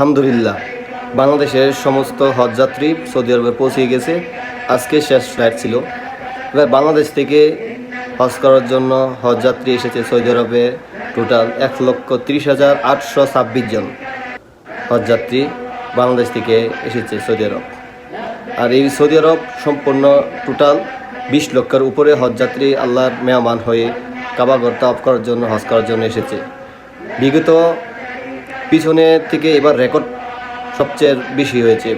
আলহামদুলিল্লাহ, বাংলাদেশের সমস্ত হজযাত্রী সৌদি আরবে পৌঁছে গেছে। আজকে শেষ ফ্লাইট ছিল। এবার বাংলাদেশ থেকে হজ করার জন্য হজযাত্রী এসেছে সৌদি আরবে টোটাল 1,30,826 জন হজযাত্রী বাংলাদেশ থেকে এসেছে সৌদি আরব। আর এই সৌদি আরব সম্পূর্ণ টোটাল 20 লক্ষের উপরে হজযাত্রী আল্লাহর মেহমান হয়ে কাবাঘর তাওয়াফ করার জন্য, হজ করার জন্য এসেছে। বিগত পিছনে থেকে এবার রেকর্ড সবচেয়ে বেশি হয়েছে।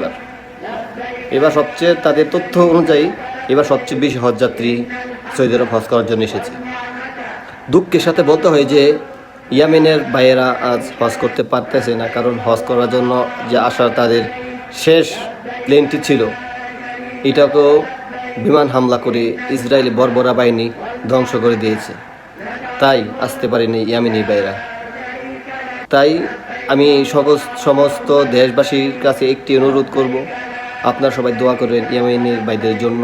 এবার সবচেয়ে তাদের তথ্য অনুযায়ী এবার সবচেয়ে বেশি হজযাত্রী সৌদি আরব হজ করার জন্য এসেছে। দুঃখের সাথে বলতে হয় যে ইয়ামেনের ভাইয়েরা আজ হজ করতে পারতেছে না, কারণ হজ করার জন্য যে আসার তাদের শেষ প্লেনটি ছিল, এটাকেও বিমান হামলা করে ইসরায়েলি বর্বরা বাহিনী ধ্বংস করে দিয়েছে। তাই আসতে পারেনি ইয়ামেনি ভাইয়েরা। তাই আমি সমস্ত দেশবাসীর কাছে একটি অনুরোধ করব, আপনারা সবাই দোয়া করবেন ইয়ামেনের ভাইদের জন্য,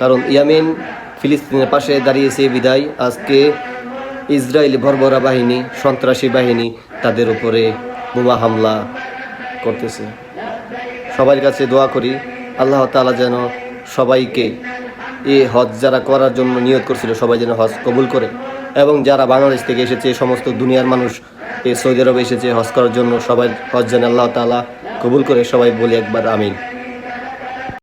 কারণ ইয়ামেন ফিলিস্তিনের পাশে দাঁড়িয়েছে বিদায় আজকে ইসরায়েলি বর্বরা বাহিনী, সন্ত্রাসী বাহিনী তাদের উপরে বোমা হামলা করতেছে। সবার কাছে দোয়া করি আল্লাহ তাআলা যেন সবাইকে এই হজ যারা করার জন্য নিয়ত করছিল সবাই যেন হজ কবুল করে, এবং যারা বাংলাদেশ থেকে এসেছে, সমস্ত দুনিয়ার মানুষ এই সৌদি আরবে এসেছে হজ করার জন্য, সবাই হজ যেন আল্লাহ তাআলা কবুল করে। সবাই বলি একবার আমিন।